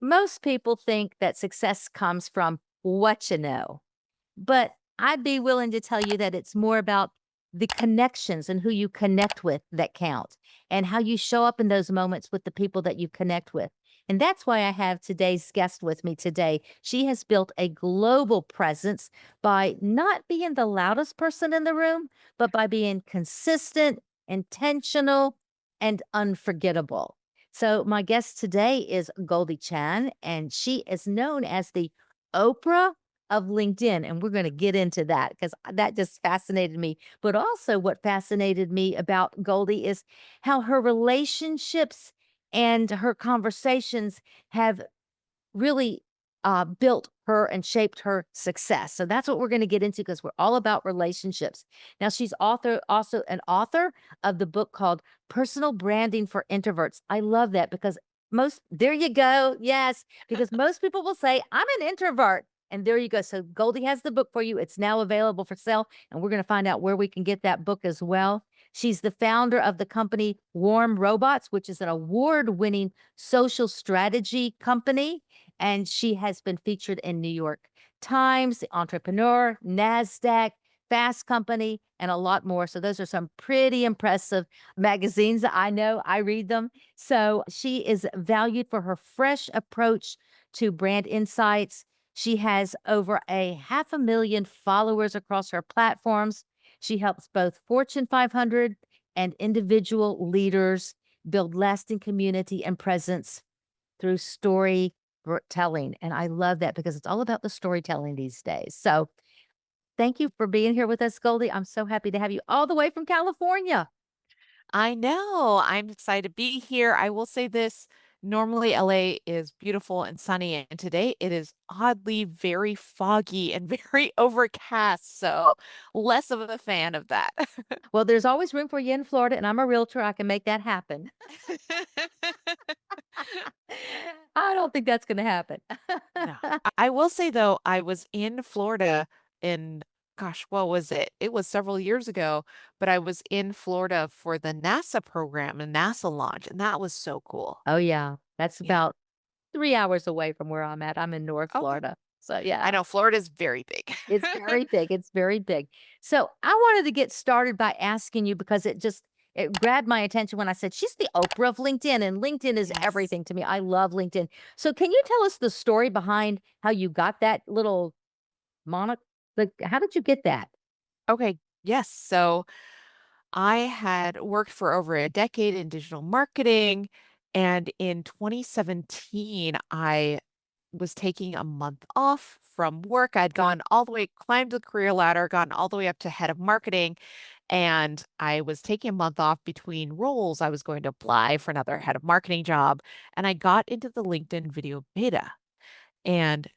most people think that success comes from what you know, but I'd be willing to tell you that it's more about the connections and who you connect with that count and how you show up in those moments with the people that you connect with. And that's why I have today's guest with me today. She has built a global presence by not being the loudest person in the room, but by being consistent, intentional, and unforgettable. So, my guest today is Goldie Chan, and she is known as the Oprah of LinkedIn, and we're gonna get into that because that just fascinated me. But also what fascinated me about Goldie is how her relationships and her conversations have really, built her and shaped her success. So that's what we're gonna get into because 'cause we're all about relationships. Now she's also an author of the book called Personal Branding for Introverts. I love that because most there you go, yes, because most people will say, "I'm an introvert," and there you go. So Goldie has the book for you. It's now available for sale, and we're gonna find out where we can get that book as well. She's the founder of the company Warm Robots, which is an award-winning social strategy company, and she has been featured in New York Times, Entrepreneur, NASDAQ, Fast Company, and a lot more. So those are some pretty impressive magazines. I know I read them. So she is valued for her fresh approach to brand insights. She has over a 500,000 followers across her platforms. She helps both Fortune 500 and individual leaders build lasting community and presence through telling, and I love that because it's all about the storytelling these days. So, thank you for being here with us, Goldie. I'm so happy to have you all the way from California. I know. I'm excited to be here. I will say this, normally LA is beautiful and sunny, and today it is oddly very foggy and very overcast, so less of a fan of that. Well, there's always room for you in Florida, and I'm a realtor. I can make that happen. I don't think that's gonna happen. No. I will say though, I was in Florida in gosh, what was it? It was several years ago, but I was in Florida for the NASA program, and NASA launch, and that was so cool. Oh, yeah. That's Yeah. about 3 hours away from where I'm at. I'm in North Okay. Florida. So, I yeah. know Florida's very big. It's very big, it's very big. So, I wanted to get started by asking you because it grabbed my attention when I said, "She's the Oprah of LinkedIn," and LinkedIn is Yes. everything to me. I love LinkedIn. So, can you tell us the story behind how you got that little mono like, how did you get that? Okay. Yes. So I had worked for over a decade in digital marketing. And in 2017, I was taking a month off from work. I'd gone all the way, climbed the career ladder, gotten all the way up to head of marketing. And I was taking a month off between roles. I was going to apply for another head of marketing job. And I got into the LinkedIn video beta. And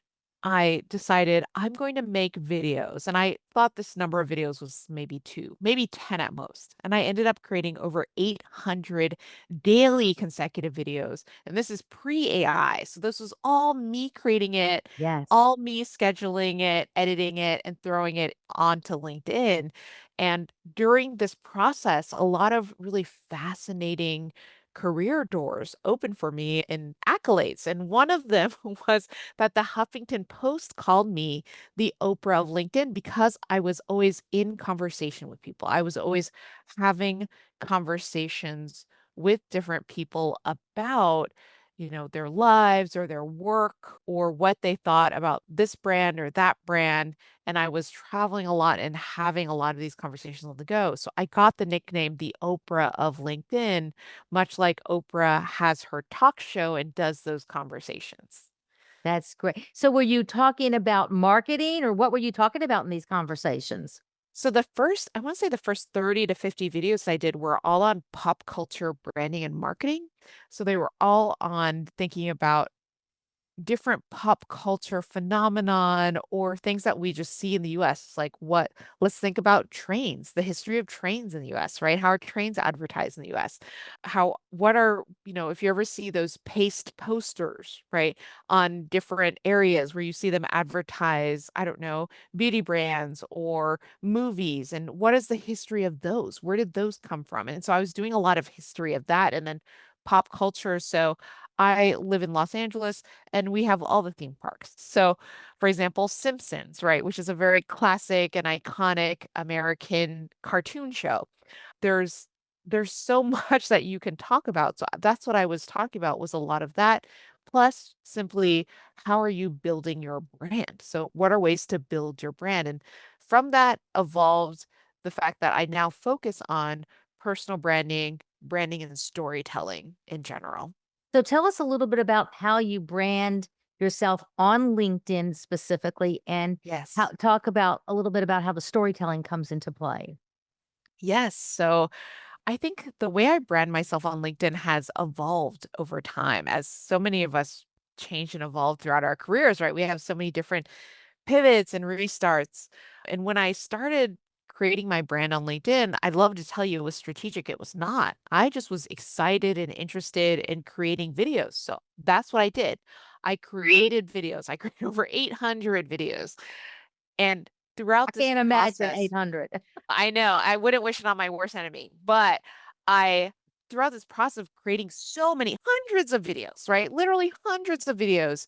I decided I'm going to make videos. And I thought this number of videos was maybe 2, maybe 10 at most. And I ended up creating over 800 daily consecutive videos. And this is pre-AI. So this was all me creating it, Yes. all me scheduling it, editing it, and throwing it onto LinkedIn. And during this process, a lot of really fascinating career doors opened for me and accolades. And one of them was that the Huffington Post called me the Oprah of LinkedIn because I was always in conversation with people. I was always having conversations with different people about, their lives or their work or what they thought about this brand or that brand. And I was traveling a lot and having a lot of these conversations on the go. So I got the nickname the Oprah of LinkedIn, much like Oprah has her talk show and does those conversations. That's great. So, were you talking about marketing, or what were you talking about in these conversations? So I want to say the first 30 to 50 videos I did were all on pop culture branding and marketing. So they were all on thinking about different pop culture phenomenon or things that we just see in the US. It's like let's think about trains, the history of trains in the US, right? How are trains advertised in the US? What are, if you ever see those paste posters, right, on different areas where you see them advertise, I don't know, beauty brands or movies, and what is the history of those? Where did those come from? And so I was doing a lot of history of that and then pop culture. So I live in Los Angeles and we have all the theme parks. So, for example, Simpsons, right, which is a very classic and iconic American cartoon show. There's there's so much that you can talk about. So that's what I was talking about was a lot of that. Plus, simply how are you building your brand? So, what are ways to build your brand? And from that evolved the fact that I now focus on personal branding, branding and storytelling in general. So tell us a little bit about how you brand yourself on LinkedIn specifically, and how Yes. talk about a little bit about how the storytelling comes into play. Yes. So I think the way I brand myself on LinkedIn has evolved over time as so many of us change and evolve throughout our careers, right? We have so many different pivots and restarts. And when I started creating my brand on LinkedIn, I'd love to tell you it was strategic. It was not. I just was excited and interested in creating videos. So that's what I did. I created videos. I created over 800 videos. And I throughout this can't imagine process, 800. I know, I wouldn't wish it on my worst enemy, but I throughout this process of creating so many hundreds of videos, right? Literally hundreds of videos,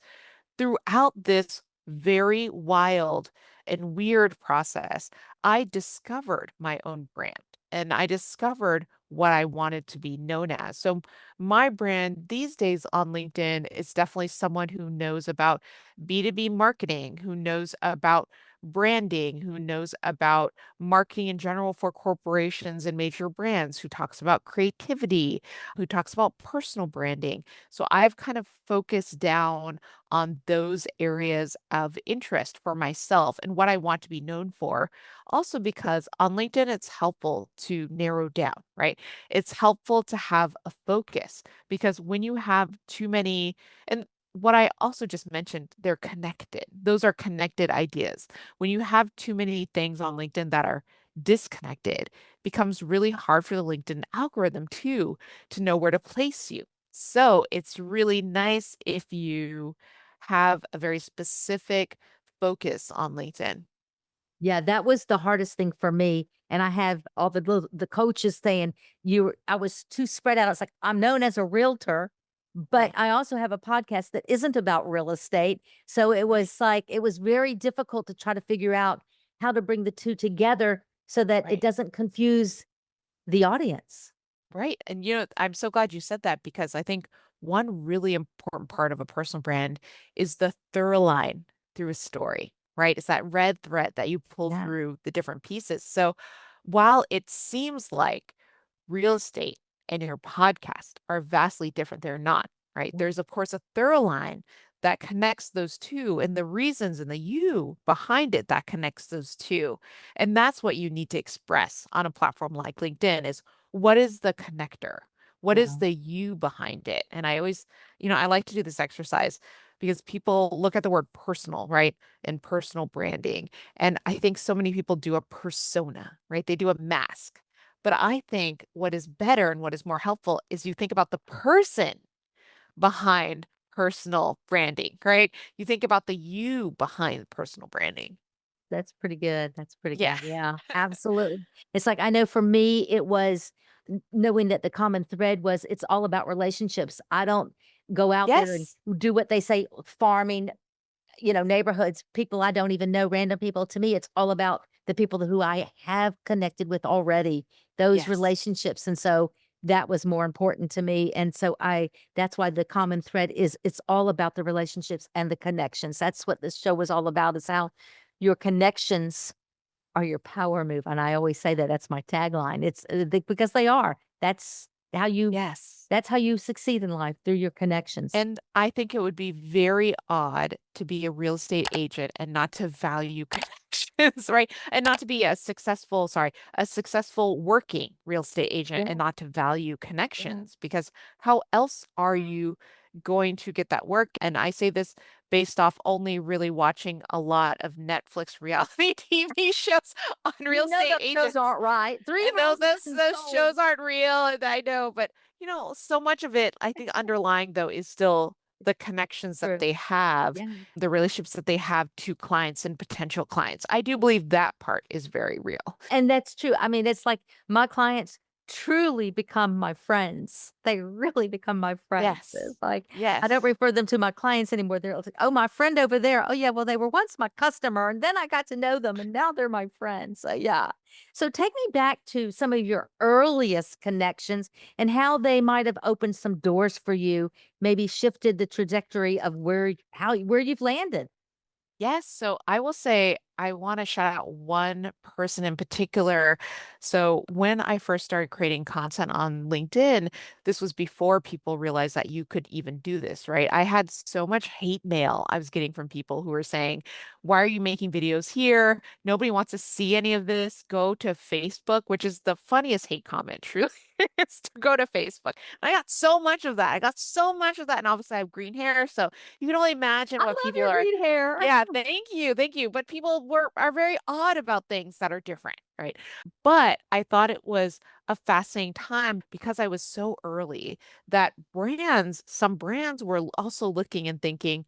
throughout this very wild and weird process, I discovered my own brand and I discovered what I wanted to be known as. So, my brand these days on LinkedIn is definitely someone who knows about B2B marketing, who knows about branding, who knows about marketing in general for corporations and major brands, who talks about creativity, who talks about personal branding. So, I've kind of focused down on those areas of interest for myself and what I want to be known for. Also, because on LinkedIn, it's helpful to narrow down, right? It's helpful to have a focus because when you have too many, and what I also just mentioned, they're connected. Those are connected ideas. When you have too many things on LinkedIn that are disconnected, becomes really hard for the LinkedIn algorithm too to know where to place you. So it's really nice if you have a very specific focus on LinkedIn. Yeah, that was the hardest thing for me, and I have all the coaches saying, I was too spread out. It's like, I'm known as a realtor, but Right, I also have a podcast that isn't about real estate, so it right, was like it was very difficult to try to figure out how to bring the 2 together so that it right. doesn't confuse the audience. Right. And I'm so glad you said that because I think one really important part of a personal brand is the through line through a story, right? It's that red thread that you pull Yeah, through the different pieces. So while it seems like real estate and your podcast are vastly different, they're not, right? yeah, There's, of course, a thorough line that connects those two and the reasons and the you behind it that connects those two. And that's what you need to express on a platform like LinkedIn is what is the connector? What is yeah. the you behind it? And I always, I like to do this exercise because people look at the word personal, right? And personal branding. And I think so many people do a persona, right? They do a mask. But I think what is better and what is more helpful is you think about the person behind personal branding, right? You think about the you behind personal branding. That's pretty good, that's pretty Yeah. good, yeah, absolutely. It's like, I know for me, it was knowing that the common thread was it's all about relationships. I don't go out there and Yes. do what they say, farming, neighborhoods, people I don't even know, random people. To me, it's all about the people who I have connected with already, those Yes. relationships, and so that was more important to me, and so I that's why the common thread is it's all about the relationships and the connections. That's what this show was all about, is how your connections are your power move, and I always say that, that's my tagline. It's, because they are. How you Yes. that's how you succeed in life, through your connections. And I think it would be very odd to be a real estate agent and not to value connections, right? And not to be a successful working real estate agent Yeah, and not to value yeah. connections because how else are you going to get that work? And I say this based off only really watching a lot of Netflix reality TV shows on real You know estate those shows agents. aren't right. 3 And those those rooms those sold. shows aren't real, and I know, but, so much of it, I think underlying, though, is still the connections that True. they have, Yeah. the relationships that they have to clients and potential clients. I do believe that part is very real. And that's true. I mean, it's like my clients, truly become my friends. They really become my friends. Yes. It's like, I don't Yes. refer them to my clients anymore. They're like, "Oh, my friend over there. Oh, yeah, well, they were once my customer, and then I got to know them, and now they're my friends." So, yeah. So, take me back to some of your earliest connections and how they might have opened some doors for you, maybe shifted the trajectory of where you've landed. Yes, so I will say I want to shout out one person in particular. So when I first started creating content on LinkedIn, this was before people realized that you could even do this, right? I had so much hate mail I was getting from people who were saying, "Why are you making videos here? Nobody wants to see any of this. Go to Facebook," which is the funniest hate comment, truly. It's to go to Facebook. I got so much of that. I got so much of that. And obviously I have green hair. So you can only imagine I what love people your are. green hair. Yeah, thank you. But people are very odd about things that are different, right? But I thought it was a fascinating time because I was so early that some brands were also looking and thinking,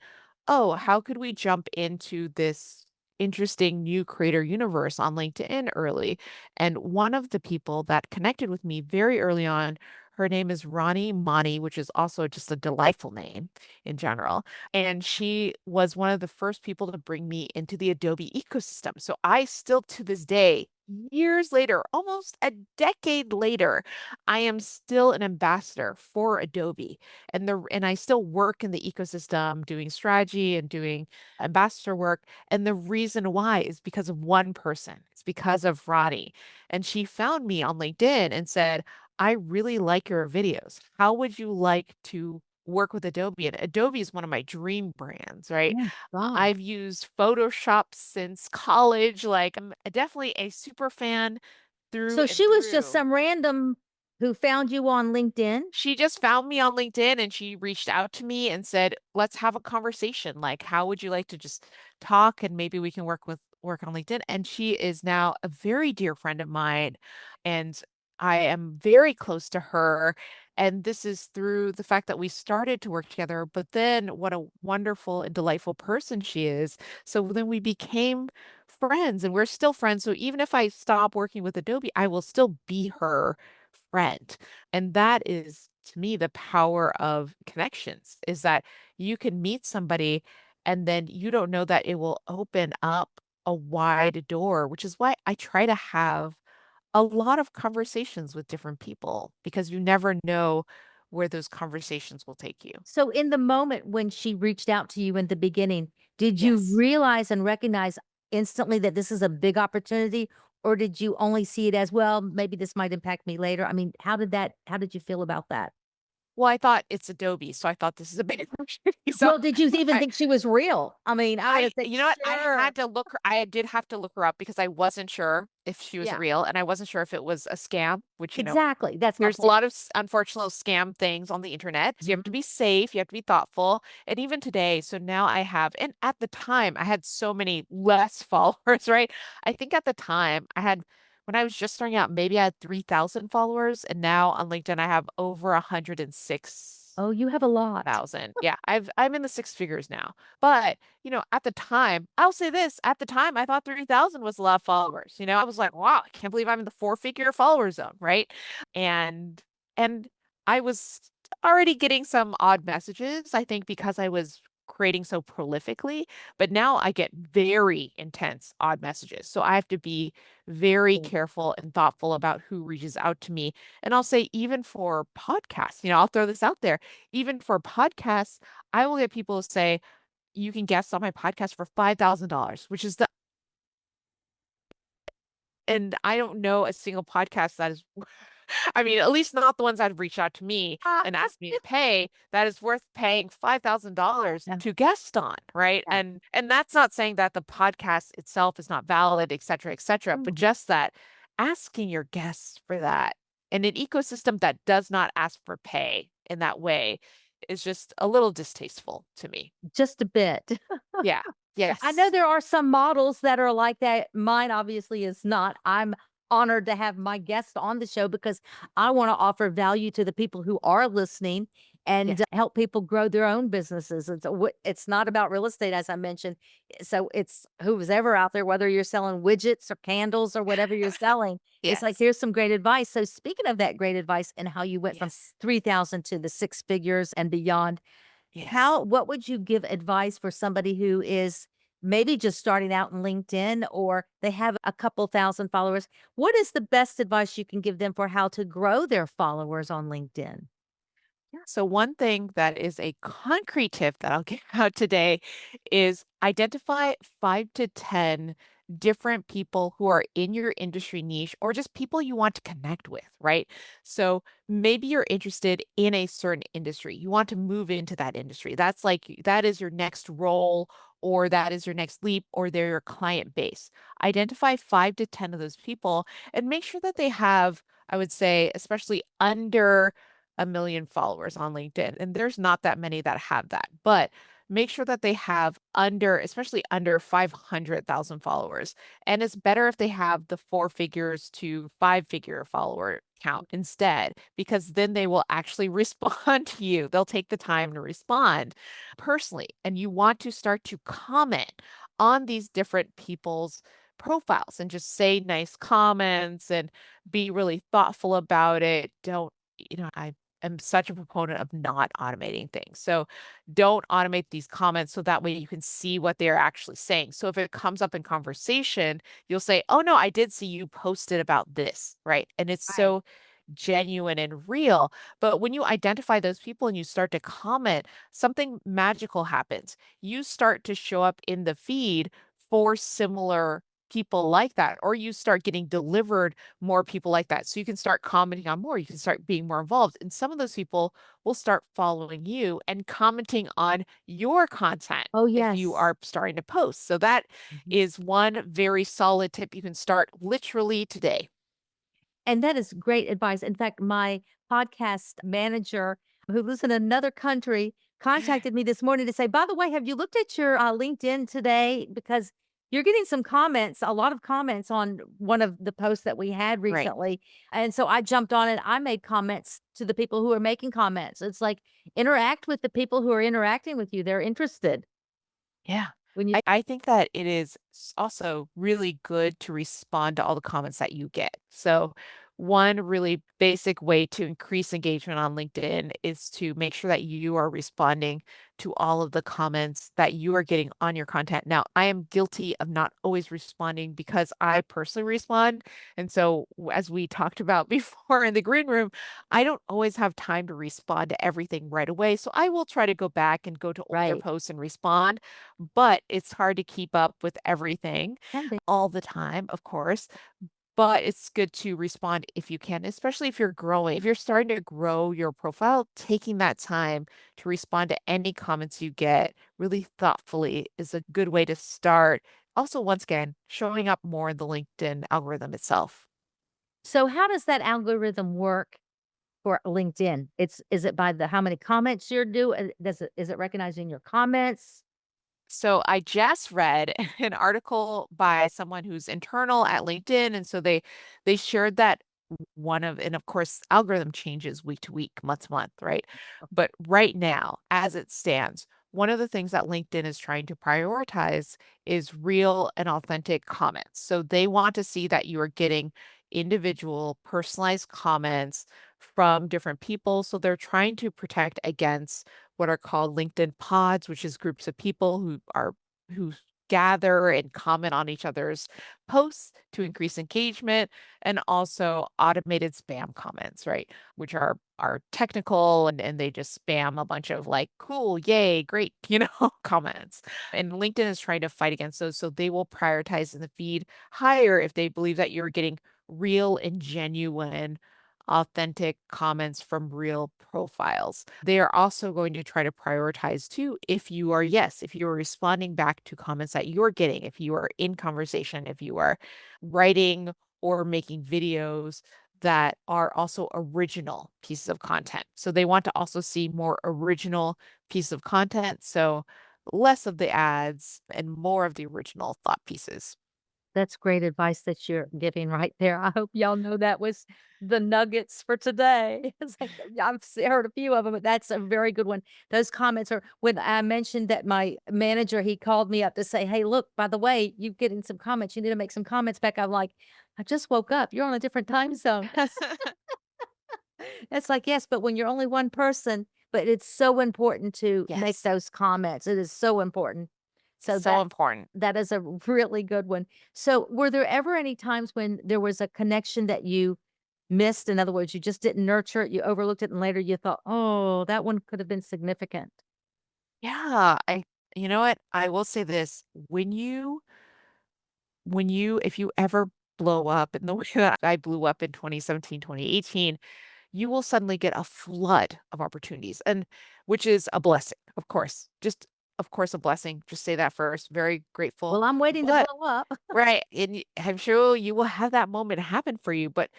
oh, how could we jump into this interesting new creator universe on LinkedIn early? And one of the people that connected with me very early on, her name is Ronnie Mani, which is also just a delightful name in general. And she was one of the first people to bring me into the Adobe ecosystem. So I still to this day, years later, almost a decade later, I am still an ambassador for Adobe. And I still work in the ecosystem doing strategy and doing ambassador work. And the reason why is because of one person. It's because of Roddy. And she found me on LinkedIn and said, "I really like your videos. How would you like to work with Adobe?" And Adobe is one of my dream brands, right? Oh, God. I've used Photoshop since college. Like, I'm definitely a super fan through So and she was just through. some random who found you on LinkedIn? She just found me on LinkedIn and she reached out to me and said, "Let's have a conversation. Like, how would you like to just talk and maybe we can work on LinkedIn?" And she is now a very dear friend of mine and I am very close to her. And this is through the fact that we started to work together, but then what a wonderful and delightful person she is. So then we became friends and we're still friends. So even if I stop working with Adobe, I will still be her friend. And that is, to me, the power of connections is that you can meet somebody and then you don't know that it will open up a wide door, which is why I try to have a lot of conversations with different people because you never know where those conversations will take you. So in the moment when she reached out to you in the beginning, did you Yes. realize and recognize instantly that this is a big opportunity, or did you only see it as, "Well, maybe this might impact me later"? I mean, how did you feel about that? Well, I thought it's Adobe, so I thought this is a big opportunity. So Well, did you even I think she was real? I mean, I would have said, you know what? "Sure." I did have to look her up because I wasn't sure if she was Yeah, real, and I wasn't sure if it was a scam, which, exactly, that's my there's a point. lot of unfortunate scam things on the internet. So you have to Mhm. be safe, you have to be thoughtful. And even today, so now I have, and at the time, I had so many less followers, right? I think at the time, when I was just starting out, maybe I had 3,000 followers. And now on LinkedIn, I have over 106,000. Oh, you have a lot. Yeah, I'm in the six figures now. But, at the time, I'll say this, at the time I thought 30,000 was a lot of followers. I was like, "Wow, I can't believe I'm in the four-figure follower zone," right? And and I was already getting some odd messages, I think because I was creating so prolifically, but now I get very intense odd messages. So I have to be very Mm. careful and thoughtful about who reaches out to me. And I'll say even for podcasts, I'll throw this out there. Even for podcasts, I will get people to say, "You can guest on my podcast for $5,000, which is the and I don't know a single podcast that is I mean, at least not the ones that have reached out to me Ah, and asked me to pay, that is worth paying $5,000 yeah, to guest on, right? yeah. And that's not saying that the podcast itself is not valid, et cetera, but Mm. just that asking your guests for that in an ecosystem that does not ask for pay in that way is just a little distasteful to me. Just a bit. Yeah. I know Yes. there are some models that are like that. Mine obviously is not. I'm honored to have my guest on the show because I want to offer value to the people who are listening. and Yes. help people grow their own businesses. It's not about real estate, as I mentioned. So it's who's ever out there, whether you're selling widgets or candles or whatever you're selling. It's like, Yes. here's some great advice. So speaking of that great advice and how you went from Yes. 3,000 to the six figures and beyond, Yes. what would you give advice for somebody who is maybe just starting out in LinkedIn, or they have a couple thousand followers? What is the best advice you can give them for how to grow their followers on LinkedIn? Yeah. So one thing that is a concrete tip that I'll give out today is identify 5 to 10 different people who are in your industry niche or just people you want to connect with, right? So maybe you're interested in a certain industry. You want to move into that industry. That's like that is your next role or that is your next leap or they're your client base. Identify 5 to 10 of those people and make sure that they have, I would say, especially under 1 million followers on LinkedIn, and there's not that many that have that, but make sure that they have under especially under 500,000 followers, and it's better if they have the 4 figures to 5-figure follower count instead, because then they will actually respond to you. They'll take the time to respond personally, and you want to start to comment on these different people's profiles and just say nice comments and be really thoughtful about it. Don't I am such a proponent of not automating things. So don't automate these comments so that way you can see what they're actually saying. So if it comes up in conversation, you'll say, "Oh no, I did see you posted about this," right? And it's Right. so genuine and real. But when you identify those people and you start to comment, something magical happens. You start to show up in the feed for similar people like that, or you start getting delivered more people like that. So you can start commenting on more, you can start being more involved. And some of those people will start following you and commenting on your content Oh, if you yes. are starting to post. So that Mhm. is one very solid tip you can start literally today. And that is great advice. In fact, my podcast manager who lives in another country contacted me this morning to say, by the way, have you looked at your LinkedIn today? Because you're getting some comments, a lot of comments on one of the posts that we had Right. recently. And so I jumped on it. I made comments to the people who are making comments. It's like, interact with the people who are interacting with you. They're interested Yeah. when you. I think that it is also really good to respond to all the comments that you get. So, one really basic way to increase engagement on LinkedIn is to make sure that you are responding to all of the comments that you are getting on your content. Now, I am guilty of not always responding because I personally respond. And so, as we talked about before in the green room, I don't always have time to respond to everything right away. So, I will try to go back and go to older Right. posts and respond, but it's hard to keep up with everything Can be. all the time, of course, but it's good to respond if you can, especially if you're growing. If you're starting to grow your profile, taking that time to respond to any comments you get really thoughtfully is a good way to start. Also, once again, showing up more in the LinkedIn algorithm itself. So, how does that algorithm work for LinkedIn? Is it by the how many comments you're doing? Does it is it recognizing your comments? So I just read an article by someone who's internal at LinkedIn, and so they shared that one of and of course algorithm changes week to week, month to month, right? But right now, as it stands, one of the things that LinkedIn is trying to prioritize is real and authentic comments. So they want to see that you are getting individual personalized comments from different people. So they're trying to protect against what are called LinkedIn pods, which is groups of people who gather and comment on each other's posts to increase engagement, and also automated spam comments, right? Which are technical and they just spam a bunch of like cool, yay, great, comments. And LinkedIn is trying to fight against those. So they will prioritize in the feed higher if they believe that you're getting real and genuine authentic comments from real profiles. They are also going to try to prioritize too if you are, yes, if you are responding back to comments that you're getting, if you are in conversation, if you are writing or making videos that are also original pieces of content. So they want to also see more original pieces of content. So less of the ads and more of the original thought pieces. That's great advice that you're giving right there. I hope y'all know that was the nuggets for today. It's like, heard a few of them, but that's a very good one. Those comments are when I mentioned that my manager, he called me up to say, "Hey, look, by the way, you getting some comments. You need to make some comments back." I'm like, "I just woke up. You're on a different time zone." It's like, yes, but when you're only one person, but it's so important to make Yes. those comments. It is so important. So So that important. that is a really good one. So, were there ever any times when there was a connection that you missed? In other words, you just didn't nurture it, you overlooked it, and later you thought, "Oh, that one could have been significant." Yeah, I you know what? I will say this, if you ever blow up in the way that I blew up in 2017, 2018, you will suddenly get a flood of opportunities, and which is a blessing, of course. Just of course a blessing. Just say that first. Very grateful. Well, I'm waiting to But blow up. right, and I'm sure you will have that moment happen for you, but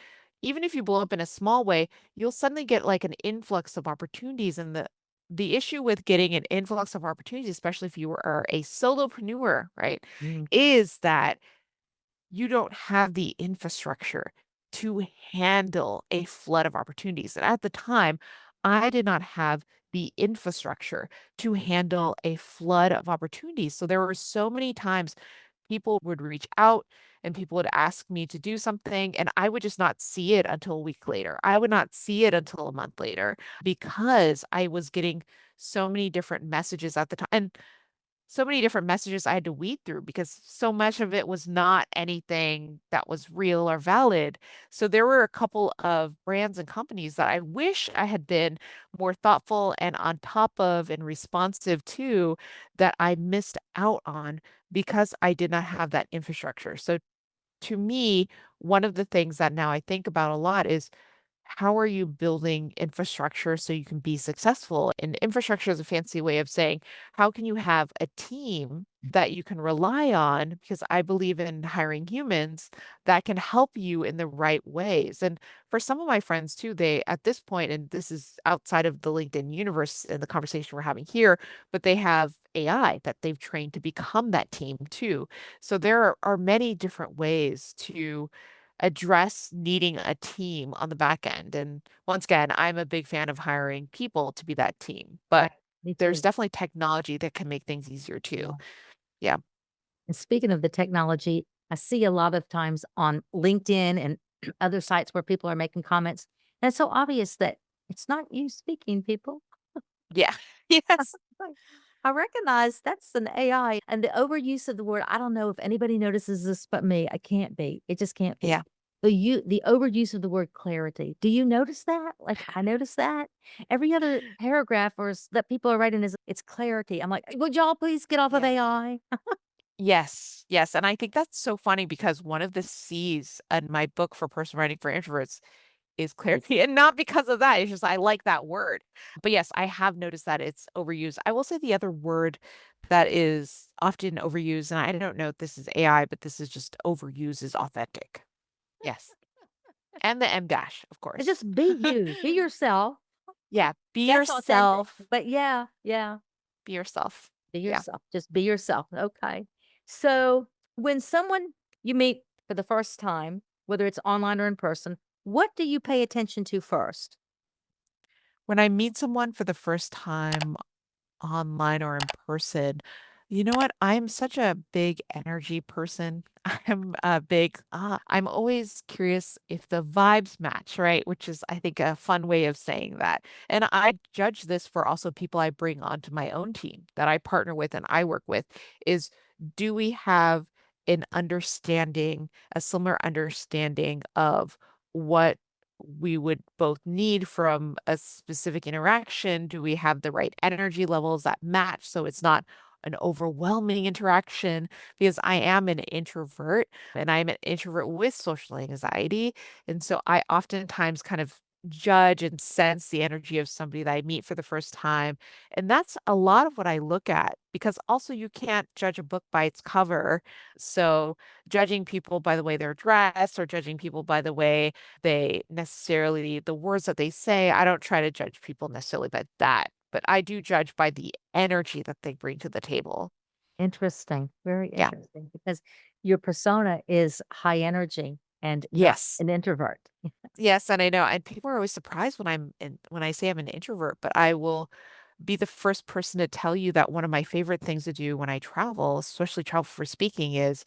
even if you blow up in a small way, you'll suddenly get like an influx of opportunities, and the issue with getting an influx of opportunities, especially if you are a solopreneur, right, Mm. is that you don't have the infrastructure to handle a flood of opportunities. And at the time, I did not have the infrastructure to handle a flood of opportunities. So there were so many times people would reach out and people would ask me to do something, and I would just not see it until a week later. I would not see it until a month later because I was getting so many different messages at the time. And so many different messages I had to weed through because so much of it was not anything that was real or valid. So there were a couple of brands and companies that I wish I had been more thoughtful and on top of and responsive to that I missed out on because I did not have that infrastructure. So to me, one of the things that now I think about a lot is how are you building infrastructure so you can be successful? And infrastructure is a fancy way of saying, how can you have a team that you can rely on? Because I believe in hiring humans that can help you in the right ways. And for some of my friends too, they at this point, and this is outside of the LinkedIn universe and the conversation we're having here, but they have AI that they've trained to become that team too. So there are many different ways to address needing a team on the back end. And once again, I'm a big fan of hiring people to be that team, but Right. Me there's too. definitely technology that can make things easier too. Yeah. Yeah. And speaking of the technology, I see a lot of times on LinkedIn and other sites where people are making comments, and it's so obvious that it's not you speaking, people. Yeah. Yes. Like, I recognize that's an AI, and the overuse of the word, I don't know if anybody notices this but me. I can't be. It just can't be. Yeah. The overuse of the word clarity. Do you notice that? Like, I notice that. Every other paragraph that people are writing is it's clarity. I'm like, "Would y'all please get off of Yeah. AI?" Yes. Yes. And I think that's so funny because one of the C's in my book for personal writing for introverts is clarity. And not because of that. It's just I like that word. But yes, I have noticed that it's overused. I will say the other word that is often overused, and I don't know if this is AI, but this is just overused, is authentic. Yes. And the M dash, of And course. just be you, be yourself. Yeah, be That's authentic. yourself. But yeah, yeah, Be yourself. be Yeah. yourself. Just be yourself. Okay. So when someone you meet for the first time, whether it's online or in person, what do you pay attention to first? When I meet someone for the first time online or in person. You know what? I'm such a big energy person. I'm always curious if the vibes match, right? Which is, I think, a fun way of saying that. And I judge this for also people I bring onto my own team that I partner with and I work with is do we have an understanding, a similar understanding of what we would both need from a specific interaction? Do we have the right energy levels that match so it's not an overwhelming interaction? Because I am an introvert and I'm an introvert with social anxiety. And so I oftentimes kind of judge and sense the energy of somebody that I meet for the first time. And that's a lot of what I look at because also you can't judge a book by its cover. So judging people by the way they're dressed or judging people by the way the words that they say, I don't try to judge people necessarily by that, but I do judge by the energy that they bring to the table. Interesting, very Yeah. interesting, because your persona is high energy and not Yes. an introvert. Yes, and I know, and people are always surprised when I say I'm an introvert, but I will be the first person to tell you that one of my favorite things to do when I travel, especially travel for speaking, is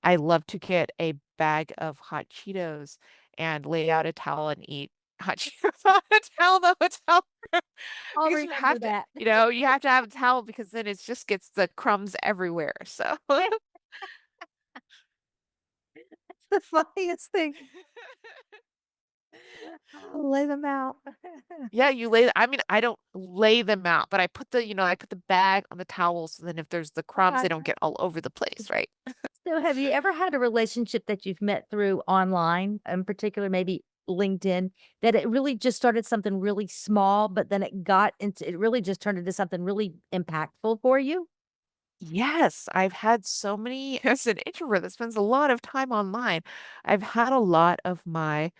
I love to get a bag of hot Cheetos and lay out a towel and eat hot Cheetos on a towel in the hotel room I'll because you remember have to, that. you have to have a towel because then it just gets the crumbs everywhere. So It's the funniest thing. I'll lay them out. yeah, I mean, I don't lay them out, but I put the bag on the towel so then if there's the I crumbs, they don't gotcha. get all over the place, right? So have you ever had a relationship that you've met through online, in particular, maybe LinkedIn, that it really just started something really small, but then it really just turned into something really impactful for you? Yes, I've had so many as an introvert that spends a lot of time online. I've had a lot of my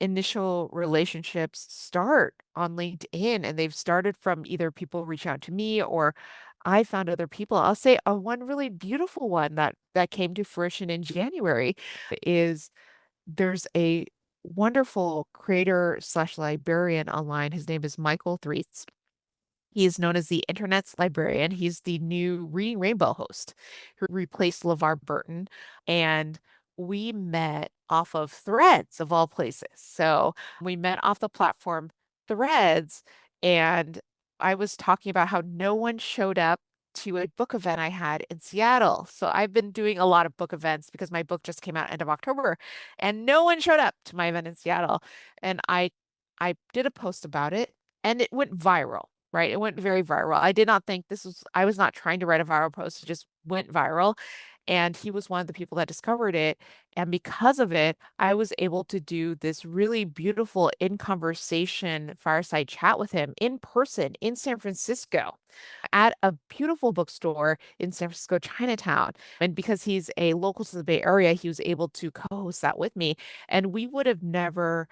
initial relationships start on LinkedIn, and they've started from either people reach out to me or I found other people. I'll say one really beautiful one that came to fruition in January is there's a wonderful creator slash librarian online. His name is Michael Threets. He is known as the Internet's librarian. He's the new Reading Rainbow host who replaced LeVar Burton. And we met off of Threads, of all places. So we met off the platform Threads, and I was talking about how no one showed up to a book event I had in Seattle. So I've been doing a lot of book events because my book just came out end of October, and no one showed up to my event in Seattle. And I did a post about it, and it went viral. Right? It went very viral. I was not trying to write a viral post. It just went viral. And he was one of the people that discovered it. And because of it, I was able to do this really beautiful in conversation fireside chat with him in person in San Francisco at a beautiful bookstore in San Francisco, Chinatown. And because he's a local to the Bay Area, he was able to co-host that with me. And we would have never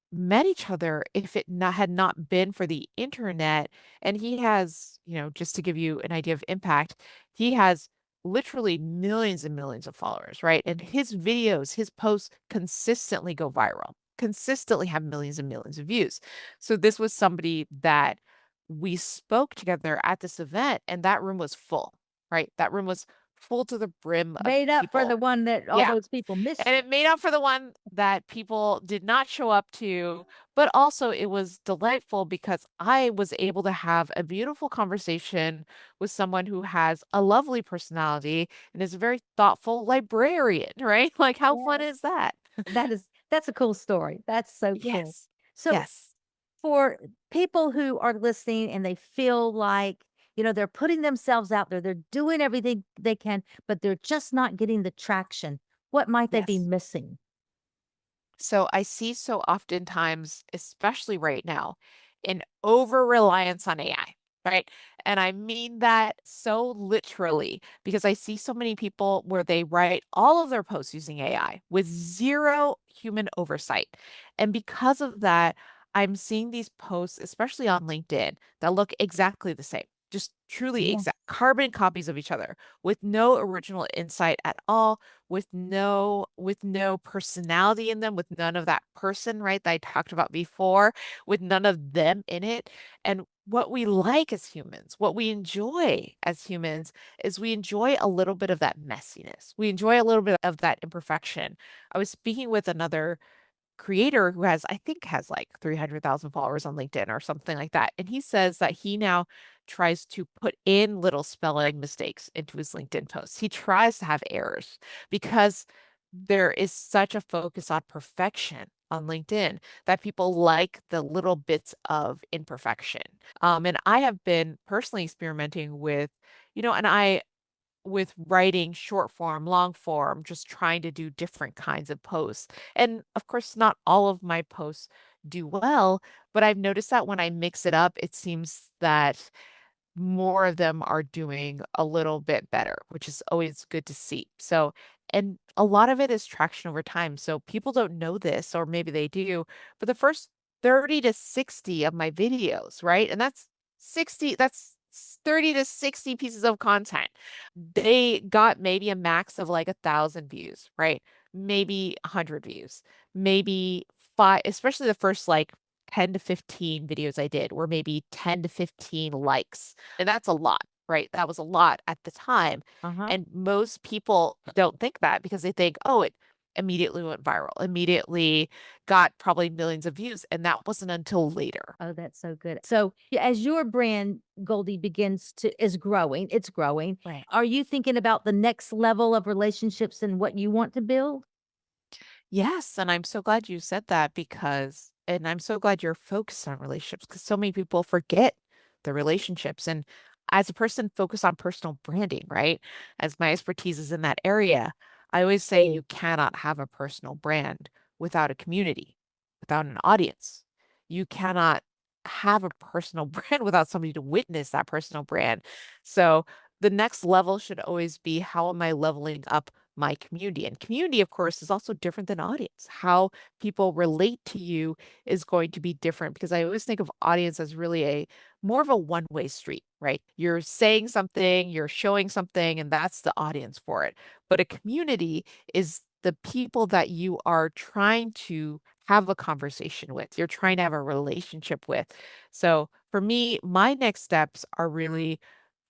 met each other if had not been for the internet. And he has, just to give you an idea of impact, he has literally millions and millions of followers, right? And his videos, his posts consistently go viral, consistently have millions and millions of views. So this was somebody that we spoke together at this event, and that room was full, right? That room was full to the brim of Made up for the people. one that all Yeah. those people missed And you. it made up for the one that people did not show up to, but also it was delightful because I was able to have a beautiful conversation with someone who has a lovely personality and is a very thoughtful librarian, right? Like, how fun Yes. is that? That's a cool story. That's so cool. Yes. So Yes. for people who are listening and they feel like, they're putting themselves out there, they're doing everything they can, but they're just not getting the traction. What might they be Yes. missing? So I see so oftentimes, especially right now, an over reliance on AI, right? And I mean that so literally because I see so many people where they write all of their posts using AI with zero human oversight. And because of that, I'm seeing these posts, especially on LinkedIn, that look exactly the same. Just truly Yeah. exact carbon copies of each other with no original insight at all, with no personality in them, with none of that person, right, that I talked about before, with none of them in it. And what we like as humans, what we enjoy as humans is we enjoy a little bit of that messiness. We enjoy a little bit of that imperfection. I was speaking with another creator who I think has like 300,000 followers on LinkedIn or something like that. And he says that he now tries to put in little spelling mistakes into his LinkedIn posts. He tries to have errors because there is such a focus on perfection on LinkedIn that people like the little bits of imperfection. And I have been personally experimenting with, and I with writing short form, long form, just trying to do different kinds of posts. And of course, not all of my posts do well, but I've noticed that when I mix it up, it seems that more of them are doing a little bit better, which is always good to see. So, and a lot of it is traction over time. So people don't know this, or maybe they do, but the first 30 to 60 of my videos, right? And that's 30 to 60 pieces of content. They got maybe a max of like 1,000 views, right? Maybe 100 views, maybe five, especially the first like 10 to 15 videos I did were maybe 10 to 15 likes. And that's a lot, right? That was a lot at the time. Uh-huh. And most people don't think that because they think, oh, it immediately went viral, immediately got probably millions of views. And that wasn't until later. Oh, that's so good. So, yeah, as your brand, Goldie, begins to is growing, it's growing. Right. Are you thinking about the next level of relationships and what you want to build? Yes, and I'm so glad you said that because and I'm so glad you're focused on relationships because so many people forget the relationships. And as a person focused on personal branding, right? As my expertise is in that area, I always say you cannot have a personal brand without a community, without an audience. You cannot have a personal brand without somebody to witness that personal brand. So the next level should always be how am I leveling up my community? And community, of course, is also different than audience. How people relate to you is going to be different because I always think of audience as really a more of a one-way street, right? You're saying something, you're showing something, and that's the audience for it. But a community is the people that you are trying to have a conversation with, you're trying to have a relationship with. So for me, my next steps are really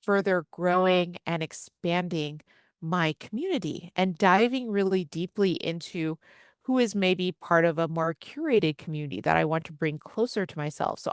further growing and expanding my community and diving really deeply into who is maybe part of a more curated community that I want to bring closer to myself. So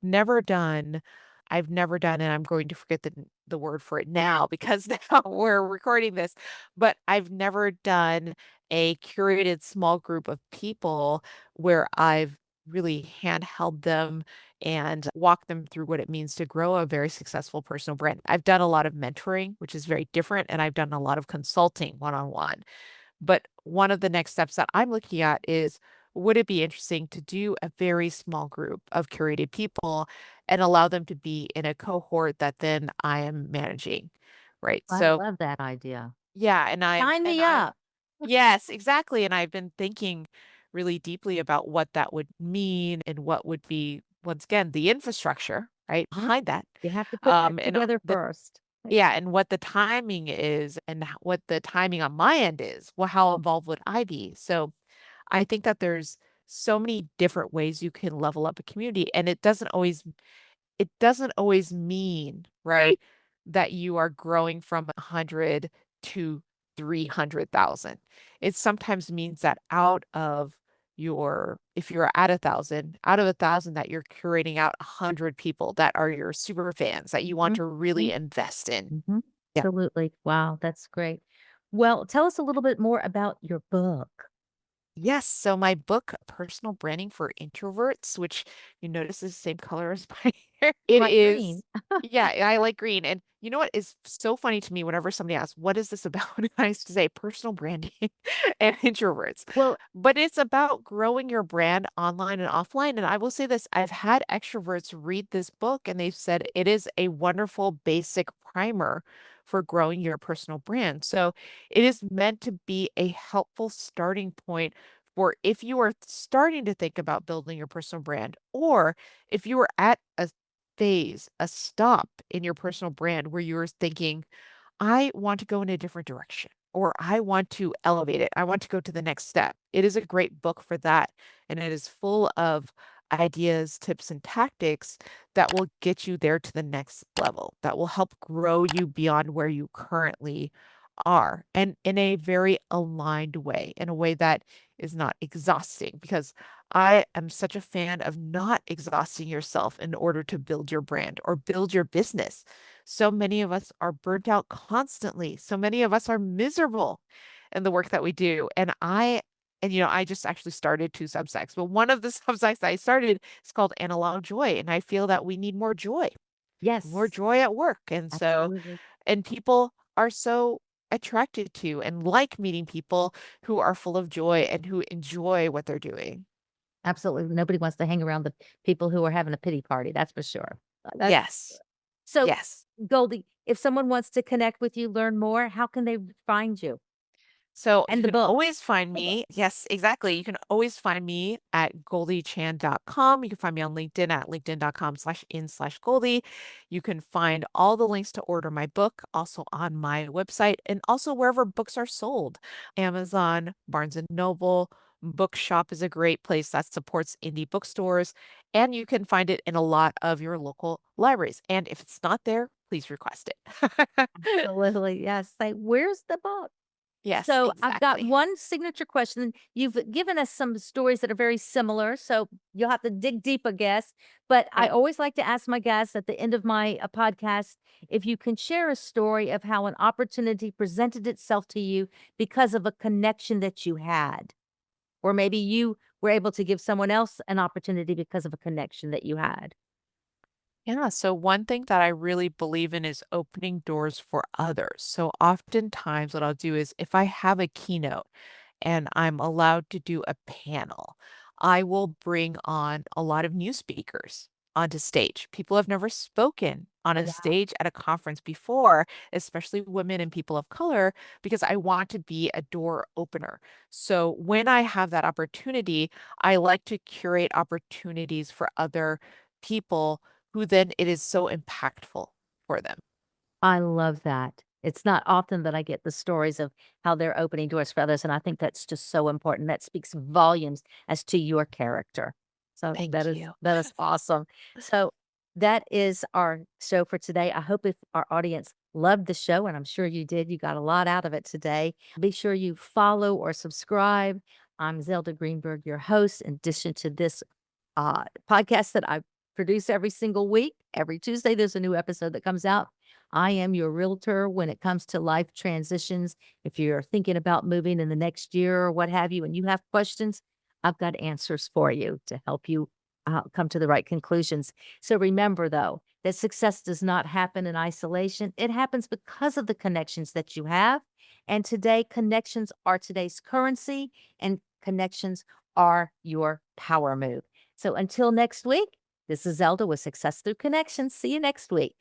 never done I've never done, and I'm going to forget the word for it now because now we're recording this, but I've never done a curated small group of people where I've really handheld them and walk them through what it means to grow a very successful personal brand. I've done a lot of mentoring, which is very different, and I've done a lot of consulting one-on-one. But one of the next steps that I'm looking at is would it be interesting to do a very small group of curated people and allow them to be in a cohort that then I am managing, right? I So, love that idea. yeah, Sign me up. yes, exactly, and I've been thinking really deeply about what that would mean and what would be, once again, the infrastructure, right, Uh-huh. behind that, You have to put that and together the first. yeah, and what the timing is and what the timing on my end is. Well, how involved would I be? So I think that there's so many different ways you can level up a community, and it doesn't always mean, right, that you are growing from 100 to 300,000. It sometimes means that out of your if you're at 1,000, out of 1,000 that you're curating out 100 people that are your super fans that you want Mhm. to really invest in. Mhm. Yeah. Absolutely. Wow, that's great. Well, tell us a little bit more about your book. Yes, so my book, Personal Branding for Introverts, which you notice is the same color as my hair. You It like is green. yeah, I like green, and you know what is so funny to me whenever somebody asks, "What is this about?" I used to say, "Personal branding and introverts." Well, But it's about growing your brand online and offline, and I will say this, I've had extroverts read this book, and they've said it is a wonderful basic primer for growing your personal brand. So, it is meant to be a helpful starting point for if you are starting to think about building your personal brand, or if you are at a phase, a stop in your personal brand where you're thinking, I want to go in a different direction, or I want to elevate it. I want to go to the next step. It is a great book for that. And it is full of ideas, tips, and tactics that will get you there to the next level, that will help grow you beyond where you currently are, and in a very aligned way, in a way that is not exhausting, because I am such a fan of not exhausting yourself in order to build your brand or build your business. So many of us are burnt out constantly. So many of us are miserable in the work that we do. I just actually started 2 Substacks, but one of the Substacks I started is called Analog Joy, and I feel that we need more yes, joy at work. absolutely. And people are so attracted to and like meeting people who are full of joy and who enjoy what they're doing. Absolutely. Nobody wants to hang around the people who are having a pity party, that's for sure. That's Yes. so, Yes. Goldie, if someone wants to connect with you, learn more, how can they find you? So you And the can book. always find me. Yes, exactly. You can always find me at goldiechan.com. You can find me on LinkedIn at linkedin.com/in/Goldie. You can find all the links to order my book also on my website and also wherever books are sold. Amazon, Barnes and Noble, Bookshop is a great place that supports indie bookstores, and you can find it in a lot of your local libraries. And if it's not there, please request it. Absolutely, yes. Say, "Where's the book?" Yes, So, I've got exactly. one signature question. You've given us some stories that are very similar, so you'll have to dig deep, I guess. But I Right. always like to ask my guests at the end of my, podcast, if you can share a story of how an opportunity presented itself to you because of a connection that you had, or maybe you were able to give someone else an opportunity because of a connection that you had. Yeah, so one thing that I really believe in is opening doors for others. So oftentimes what I'll do is if I have a keynote and I'm allowed to do a panel, I will bring on a lot of new speakers onto stage. People have never spoken on a Yeah. stage at a conference before, especially women and people of color, because I want to be a door opener. So when I have that opportunity, I like to curate opportunities for other people who then it is so impactful for them. I love that. It's not often that I get the stories of how they're opening doors for others, and I think that's just so important. That speaks volumes as to your character. So that Thank is you. that is awesome. So that is our show for today. I hope if our audience loved the show, and I'm sure you did, you got a lot out of it today. Be sure you follow or subscribe. I'm Zelda Greenberg, your host. In addition to this podcast that I produce every single week. Every Tuesday, there's a new episode that comes out. I am your realtor when it comes to life transitions. If you're thinking about moving in the next year or what have you, and you have questions, I've got answers for you to help you come to the right conclusions. So remember, though, that success does not happen in isolation. It happens because of the connections that you have. And today, connections are today's currency, and connections are your power move. So until next week, this is Zelda with Success Through Connections. See you next week.